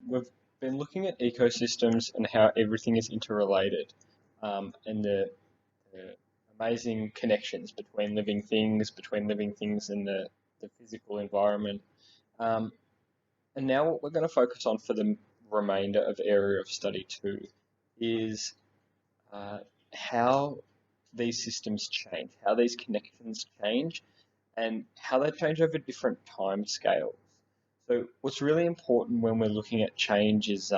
we've been looking at ecosystems and how everything is interrelated, and the amazing connections between living things and the physical environment. Um, and now what we're going to focus on for the remainder of area of study two is uh, how these systems change, how these connections change, and how they change over different time scales. So what's really important when we're looking at change is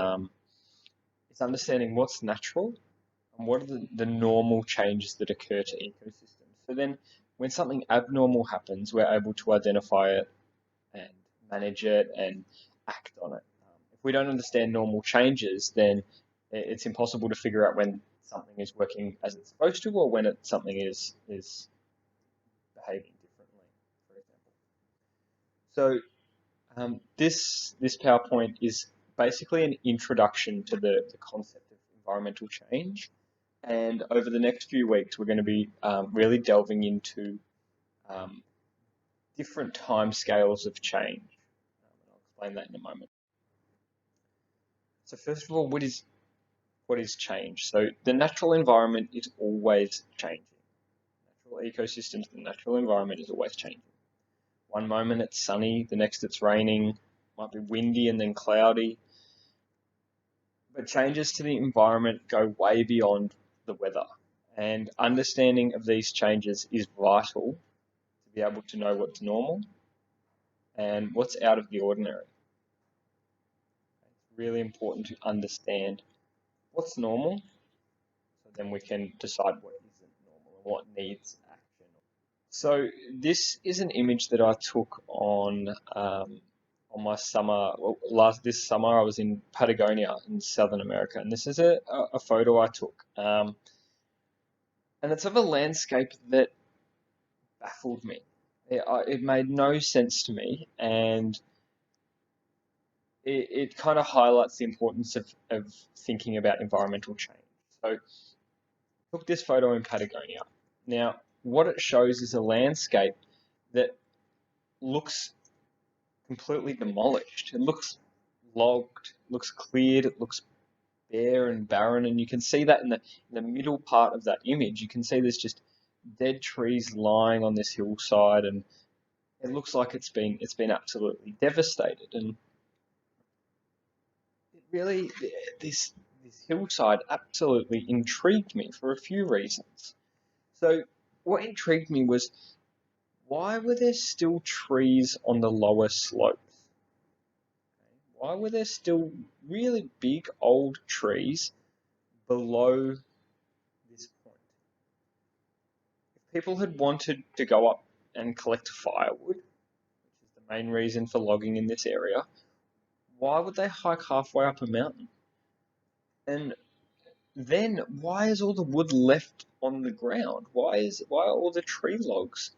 understanding what's natural and what are the normal changes that occur to ecosystems. So then when something abnormal happens, we're able to identify it and manage it and act on it. If we don't understand normal changes, then it's impossible to figure out when something is working as it's supposed to or when something is behaving differently, for example. So this PowerPoint is basically an introduction to the concept of environmental change. And over the next few weeks, we're going to be really delving into um, different time scales of change. And I'll explain that in a moment. So first of all, what is change? So the natural environment is always changing. Natural ecosystems, the natural environment is always changing. One moment it's sunny, the next it's raining, might be windy and then cloudy. But changes to the environment go way beyond the weather. And understanding of these changes is vital to be able to know what's normal and what's out of the ordinary. It's really important to understand what's normal so then we can decide what isn't normal and what needs action. So this is an image that I took on my summer. Well, this summer I was in Patagonia in Southern America, and this is a photo I took, and it's of a landscape that baffled me. It made no sense to me, and it kind of highlights the importance of thinking about environmental change. So I took this photo in Patagonia. Now, what it shows is a landscape that looks completely demolished. It looks logged, looks cleared, it looks bare and barren, and you can see that in the middle part of that image. You can see there's just dead trees lying on this hillside, and it looks like it's been absolutely devastated. And it really this hillside absolutely intrigued me for a few reasons. So what intrigued me was why were there still trees on the lower slopes? Why were there still really big old trees below this point? If people had wanted to go up and collect firewood, which is the main reason for logging in this area, why would they hike halfway up a mountain? And then why is all the wood left on the ground? Why are all the tree logs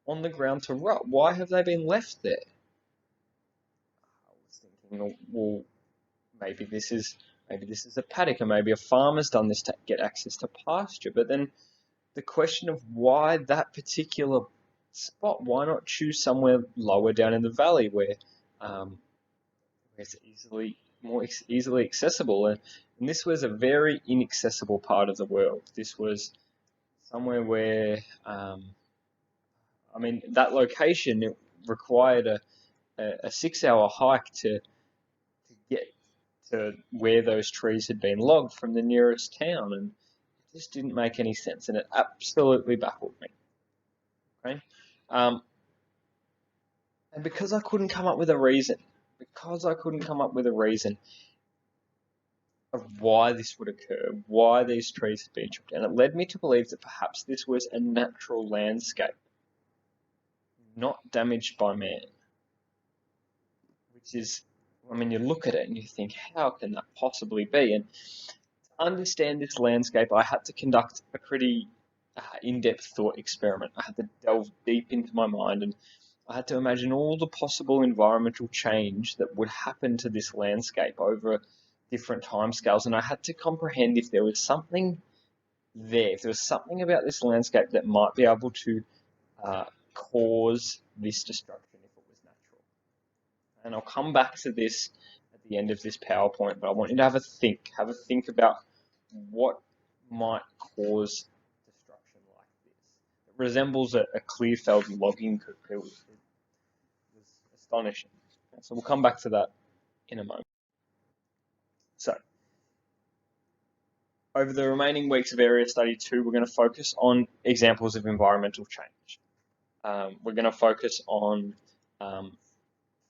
on the ground to rot? Why have they been left there? I was thinking, well, maybe this is a paddock, or maybe a farmer's done this to get access to pasture. But then the question of why that particular spot, why not choose somewhere lower down in the valley um, where it's easily accessible? And this was a very inaccessible part of the world. This was somewhere where, I mean, that location it required a 6 hour hike to get to where those trees had been logged from the nearest town, and it just didn't make any sense, and it absolutely baffled me. Okay, um, and because I couldn't come up with a reason, of why this would occur, why these trees had been chopped down, it led me to believe that perhaps this was a natural landscape, not damaged by man. Which is, I mean, you look at it and you think, how can that possibly be? And to understand this landscape, I had to conduct a pretty in-depth thought experiment. I had to delve deep into my mind, and I had to imagine all the possible environmental change that would happen to this landscape over different timescales. And I had to comprehend if there was something there, if there was something about this landscape that might be able to uh, cause this destruction if it was natural. And I'll come back to this at the end of this PowerPoint, but I want you to have a think about what might cause destruction like this. It resembles a Clearfield logging coup. It was astonishing. So we'll come back to that in a moment. So over the remaining weeks of Area Study 2, we're going to focus on examples of environmental change. We're going to focus on,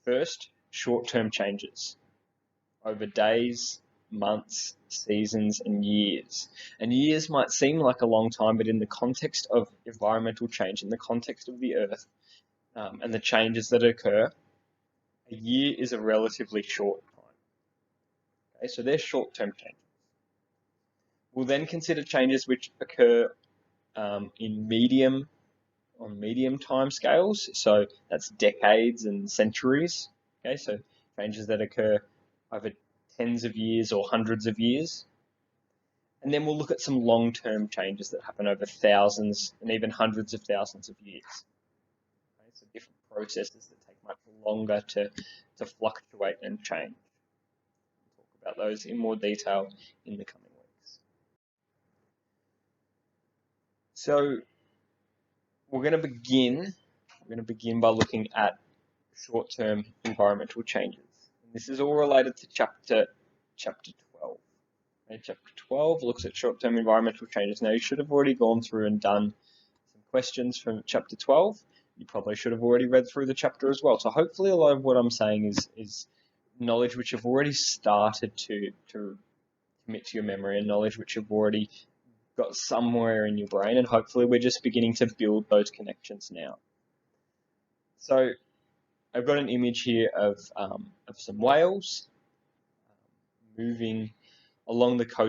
first, short-term changes over days, months, seasons, and years. And years might seem like a long time, but in the context of environmental change, in the context of the Earth, and the changes that occur, a year is a relatively short time. Okay, so they're short-term changes. We'll then consider changes which occur on medium time scales. So that's decades and centuries. Okay, so changes that occur over tens of years or hundreds of years. And then we'll look at some long-term changes that happen over thousands and even hundreds of thousands of years. Okay, so different processes that take much longer to fluctuate and change. We'll talk about those in more detail in the coming weeks. So we're going to begin by looking at short-term environmental changes. And this is all related to chapter 12. Okay, chapter 12 looks at short-term environmental changes. Now, you should have already gone through and done some questions from chapter 12. You probably should have already read through the chapter as well. So hopefully a lot of what I'm saying is knowledge which you've already started to commit to your memory, and knowledge which you've already got somewhere in your brain, and hopefully we're just beginning to build those connections now. So I've got an image here of some whales moving along the coast